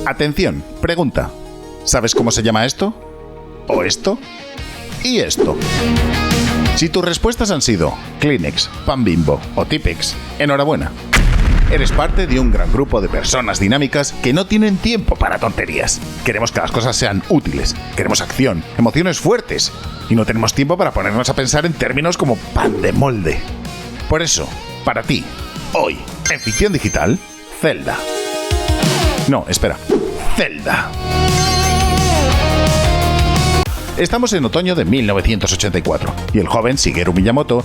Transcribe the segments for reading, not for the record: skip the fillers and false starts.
Atención, pregunta. ¿Sabes cómo se llama esto? ¿O esto? ¿Y esto? Si tus respuestas han sido Kleenex, Pan Bimbo o Tipex, enhorabuena. Eres parte de un gran grupo de personas dinámicas que no tienen tiempo para tonterías. Queremos que las cosas sean útiles, queremos acción, emociones fuertes, y no tenemos tiempo para ponernos a pensar en términos como pan de molde. Por eso, para ti, hoy, en Ficción Digital, Zelda. No, espera, Zelda. Estamos en otoño de 1984 y el joven Shigeru Miyamoto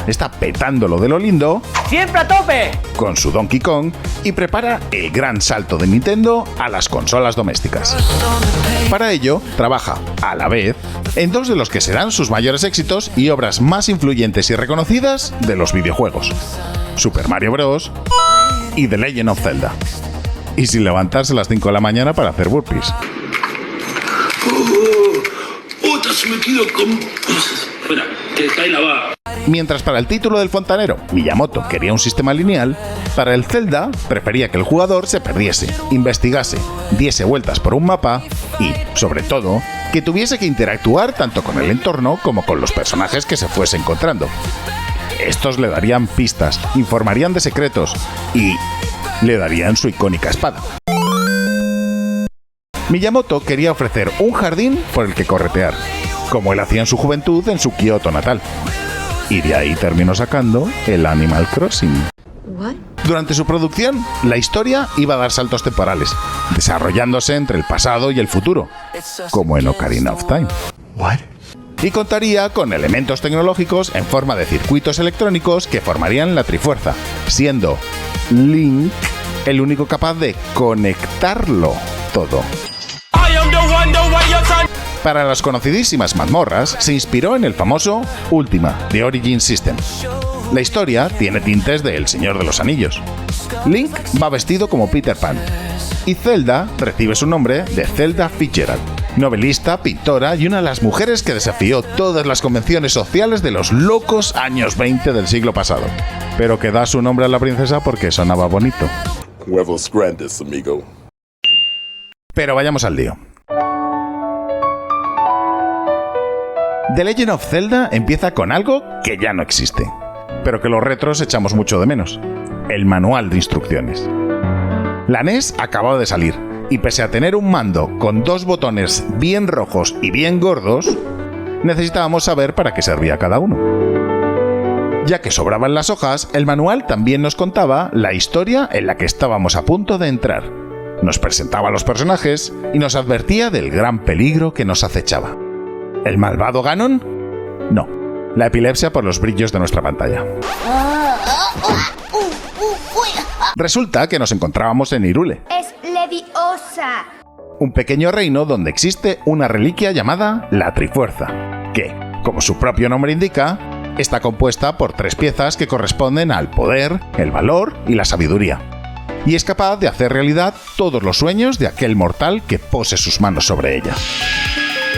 está petándolo de lo lindo, ¡siempre a tope!, con su Donkey Kong y prepara el gran salto de Nintendo a las consolas domésticas. Para ello, trabaja, a la vez, en dos de los que serán sus mayores éxitos y obras más influyentes y reconocidas de los videojuegos: Super Mario Bros. Y The Legend of Zelda. Y sin levantarse a las 5 de la mañana para hacer burpees. Otra se me quedó con... Espera, que cae la va. Mientras para el título del fontanero, Miyamoto quería un sistema lineal, para el Zelda prefería que el jugador se perdiese, investigase, diese vueltas por un mapa y, sobre todo, que tuviese que interactuar tanto con el entorno como con los personajes que se fuese encontrando. Estos le darían pistas, informarían de secretos y le darían su icónica espada. Miyamoto quería ofrecer un jardín por el que corretear, como él hacía en su juventud en su Kioto natal. Y de ahí terminó sacando el Animal Crossing. What? Durante su producción, la historia iba a dar saltos temporales, desarrollándose entre el pasado y el futuro, como en Ocarina of Time. What? Y contaría con elementos tecnológicos en forma de circuitos electrónicos que formarían la Trifuerza, siendo Link el único capaz de conectarlo todo. Para las conocidísimas mazmorras, se inspiró en el famoso Ultima, de Origin System. La historia tiene tintes de El Señor de los Anillos. Link va vestido como Peter Pan, y Zelda recibe su nombre de Zelda Fitzgerald, novelista, pintora y una de las mujeres que desafió todas las convenciones sociales de los locos años 20 del siglo pasado, pero que da su nombre a la princesa porque sonaba bonito. Huevos grandes, amigo. Pero vayamos al lío. The Legend of Zelda empieza con algo que ya no existe, pero que los retros echamos mucho de menos: el manual de instrucciones. La NES acababa de salir, y pese a tener un mando con dos botones bien rojos y bien gordos, necesitábamos saber para qué servía cada uno. Ya que sobraban las hojas, el manual también nos contaba la historia en la que estábamos a punto de entrar. Nos presentaba a los personajes y nos advertía del gran peligro que nos acechaba. ¿El malvado Ganon? No, la epilepsia por los brillos de nuestra pantalla. Resulta que nos encontrábamos en Hyrule. Es Leviosa. Un pequeño reino donde existe una reliquia llamada la Trifuerza, que, como su propio nombre indica, está compuesta por 3 piezas que corresponden al poder, el valor y la sabiduría, y es capaz de hacer realidad todos los sueños de aquel mortal que pose sus manos sobre ella.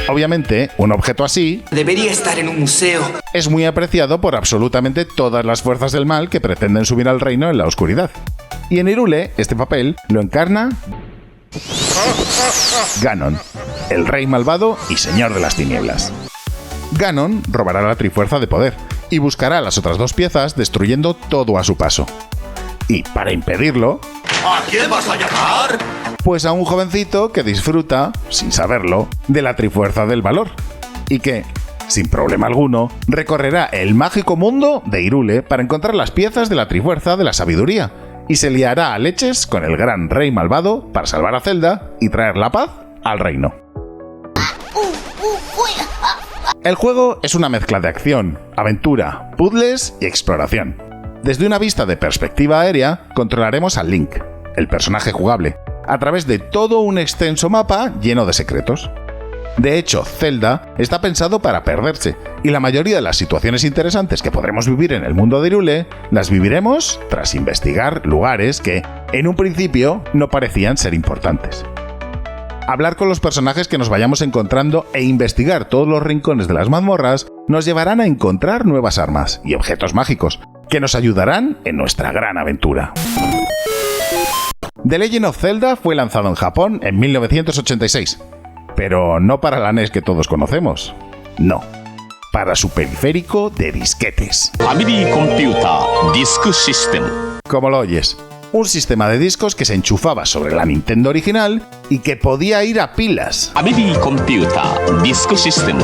Obviamente, un objeto así debería estar en un museo. es muy apreciado por absolutamente todas las fuerzas del mal que pretenden subir al reino en la oscuridad. Y en Hyrule, este papel lo encarna Ganon, el rey malvado y señor de las tinieblas. Ganon robará la Trifuerza de poder y buscará las otras 2 piezas destruyendo todo a su paso. Y para impedirlo, ¿A quién vas a llamar? pues a un jovencito que disfruta, sin saberlo, de la Trifuerza del valor, y que, sin problema alguno, recorrerá el mágico mundo de Hyrule para encontrar las piezas de la Trifuerza de la sabiduría, y se liará a leches con el gran rey malvado para salvar a Zelda y traer la paz al reino. El juego es una mezcla de acción, aventura, puzzles y exploración. Desde una vista de perspectiva aérea, controlaremos a Link, el personaje jugable, a través de todo un extenso mapa lleno de secretos. De hecho, Zelda está pensado para perderse, y la mayoría de las situaciones interesantes que podremos vivir en el mundo de Hyrule las viviremos tras investigar lugares que, en un principio, no parecían ser importantes. Hablar con los personajes que nos vayamos encontrando e investigar todos los rincones de las mazmorras nos llevarán a encontrar nuevas armas y objetos mágicos que nos ayudarán en nuestra gran aventura. The Legend of Zelda fue lanzado en Japón en 1986, pero no para la NES que todos conocemos, no, para su periférico de disquetes. Family Computer Disk System. Como lo oyes, un sistema de discos que se enchufaba sobre la Nintendo original y que podía ir a pilas. Family Computer Disk System.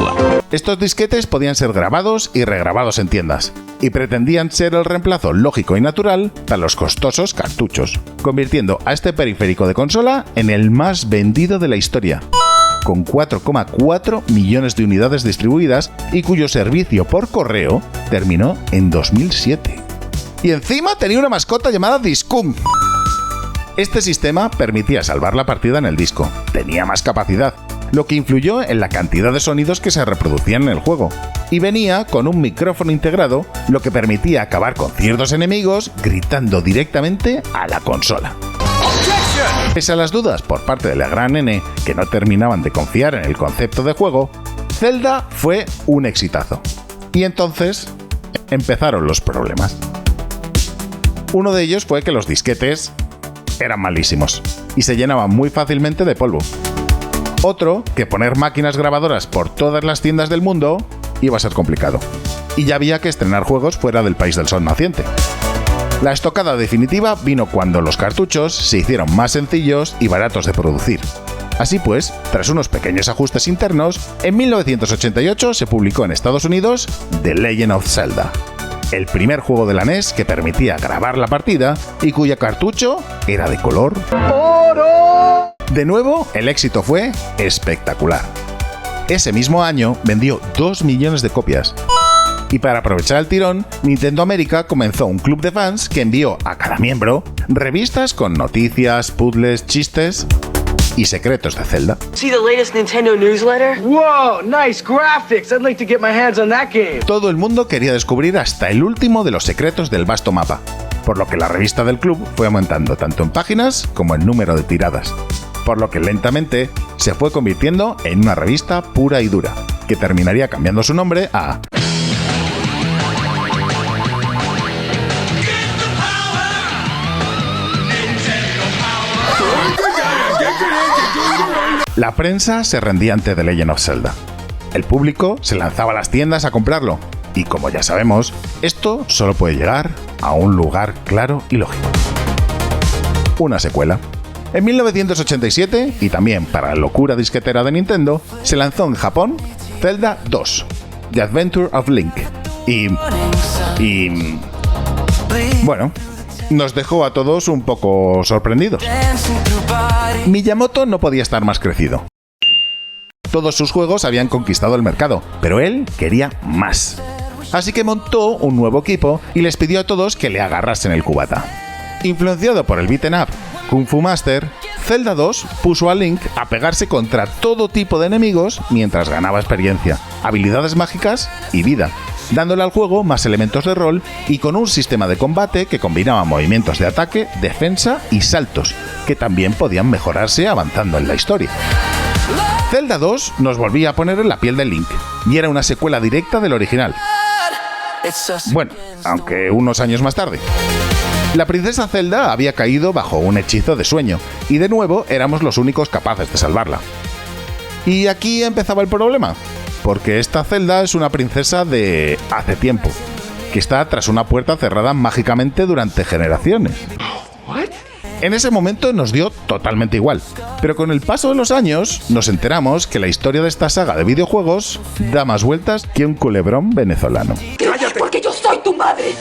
Estos disquetes podían ser grabados y regrabados en tiendas, y pretendían ser el reemplazo lógico y natural para los costosos cartuchos, convirtiendo a este periférico de consola en el más vendido de la historia, con 4,4 millones de unidades distribuidas y cuyo servicio por correo terminó en 2007. Y encima tenía una mascota llamada Discum. Este sistema permitía salvar la partida en el disco, tenía más capacidad, lo que influyó en la cantidad de sonidos que se reproducían en el juego, y venía con un micrófono integrado, lo que permitía acabar con ciertos enemigos gritando directamente a la consola. Pese a las dudas por parte de la gran N, que no terminaban de confiar en el concepto de juego, Zelda fue un exitazo. Y entonces empezaron los problemas. Uno de ellos fue que los disquetes eran malísimos y se llenaban muy fácilmente de polvo. Otro, que poner máquinas grabadoras por todas las tiendas del mundo iba a ser complicado. Y ya había que estrenar juegos fuera del país del sol naciente. La estocada definitiva vino cuando los cartuchos se hicieron más sencillos y baratos de producir. Así pues, tras unos pequeños ajustes internos, en 1988 se publicó en Estados Unidos The Legend of Zelda, el primer juego de la NES que permitía grabar la partida y cuyo cartucho era de color ¡oro! De nuevo, el éxito fue espectacular. Ese mismo año vendió 2 millones de copias. Y para aprovechar el tirón, Nintendo América comenzó un club de fans que envió a cada miembro revistas con noticias, puzzles, chistes y secretos de Zelda. See the latest Nintendo newsletter? Whoa, nice graphics. I'd like to get my hands on that game. Todo el mundo quería descubrir hasta el último de los secretos del vasto mapa, por lo que la revista del club fue aumentando tanto en páginas como en número de tiradas, por lo que lentamente se fue convirtiendo en una revista pura y dura, que terminaría cambiando su nombre a La prensa se rendía ante The Legend of Zelda. El público se lanzaba a las tiendas a comprarlo. Y como ya sabemos, esto solo puede llegar a un lugar claro y lógico. Una secuela. En 1987, y también para la locura disquetera de Nintendo, se lanzó en Japón Zelda 2, The Adventure of Link. Y bueno, nos dejó a todos un poco sorprendidos. Miyamoto no podía estar más crecido. Todos sus juegos habían conquistado el mercado, pero él quería más. Así que montó un nuevo equipo y les pidió a todos que le agarrasen el cubata. Influenciado por el beat'em up Kung Fu Master, Zelda 2 puso a Link a pegarse contra todo tipo de enemigos mientras ganaba experiencia, habilidades mágicas y vida, dándole al juego más elementos de rol y con un sistema de combate que combinaba movimientos de ataque, defensa y saltos, que también podían mejorarse avanzando en la historia. Zelda 2 nos volvía a poner en la piel de Link, y era una secuela directa del original. Bueno, aunque unos años más tarde. La princesa Zelda había caído bajo un hechizo de sueño, y de nuevo éramos los únicos capaces de salvarla. Y aquí empezaba el problema, porque esta Zelda es una princesa de hace tiempo, que está tras una puerta cerrada mágicamente durante generaciones. En ese momento nos dio totalmente igual, pero con el paso de los años nos enteramos que la historia de esta saga de videojuegos da más vueltas que un culebrón venezolano. ¡Cállate! ¡Porque yo soy tu madre!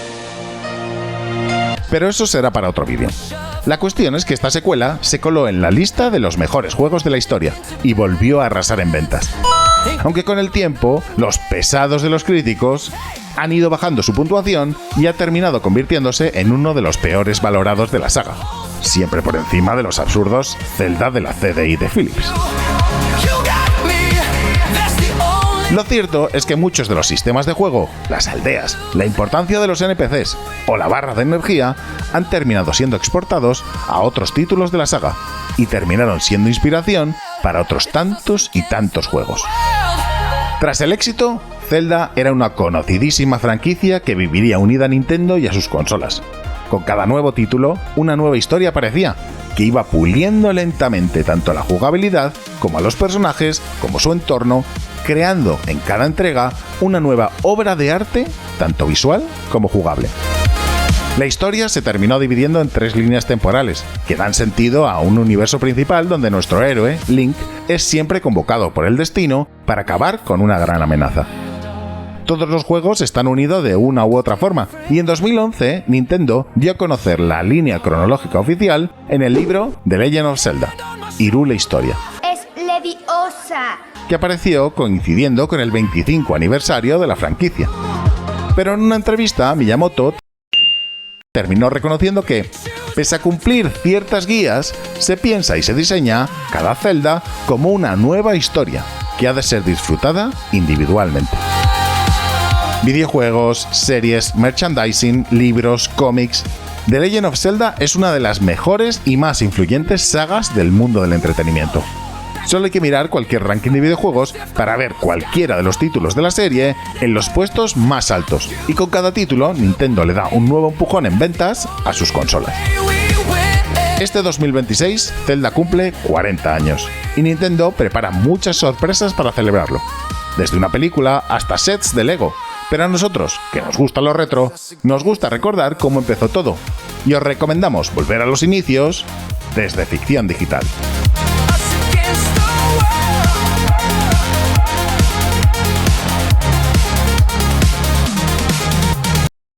Pero eso será para otro vídeo. La cuestión es que esta secuela se coló en la lista de los mejores juegos de la historia y volvió a arrasar en ventas. Aunque con el tiempo, los pesados de los críticos han ido bajando su puntuación y ha terminado convirtiéndose en uno de los peores valorados de la saga, siempre por encima de los absurdos Zelda de la CDI de Philips. Lo cierto es que muchos de los sistemas de juego, las aldeas, la importancia de los NPCs o la barra de energía han terminado siendo exportados a otros títulos de la saga y terminaron siendo inspiración para otros tantos y tantos juegos. Tras el éxito, Zelda era una conocidísima franquicia que viviría unida a Nintendo y a sus consolas. Con cada nuevo título, una nueva historia aparecía, que iba puliendo lentamente tanto la jugabilidad como a los personajes, como su entorno, creando en cada entrega una nueva obra de arte, tanto visual como jugable. La historia se terminó dividiendo en 3 líneas temporales, que dan sentido a un universo principal donde nuestro héroe, Link, es siempre convocado por el destino para acabar con una gran amenaza. Todos los juegos están unidos de una u otra forma, y en 2011 Nintendo dio a conocer la línea cronológica oficial en el libro The Legend of Zelda, Hyrule Historia, Es Leviosa. que apareció coincidiendo con el 25 aniversario de la franquicia. Pero en una entrevista, Miyamoto terminó reconociendo que, pese a cumplir ciertas guías, se piensa y se diseña cada Zelda como una nueva historia, que ha de ser disfrutada individualmente. Videojuegos, series, merchandising, libros, cómics... The Legend of Zelda es una de las mejores y más influyentes sagas del mundo del entretenimiento. Solo hay que mirar cualquier ranking de videojuegos para ver cualquiera de los títulos de la serie en los puestos más altos, y con cada título Nintendo le da un nuevo empujón en ventas a sus consolas. Este 2026 Zelda cumple 40 años, y Nintendo prepara muchas sorpresas para celebrarlo, desde una película hasta sets de Lego. Pero a nosotros, que nos gusta lo retro, nos gusta recordar cómo empezó todo, y os recomendamos volver a los inicios desde Ficción Digital. Us against the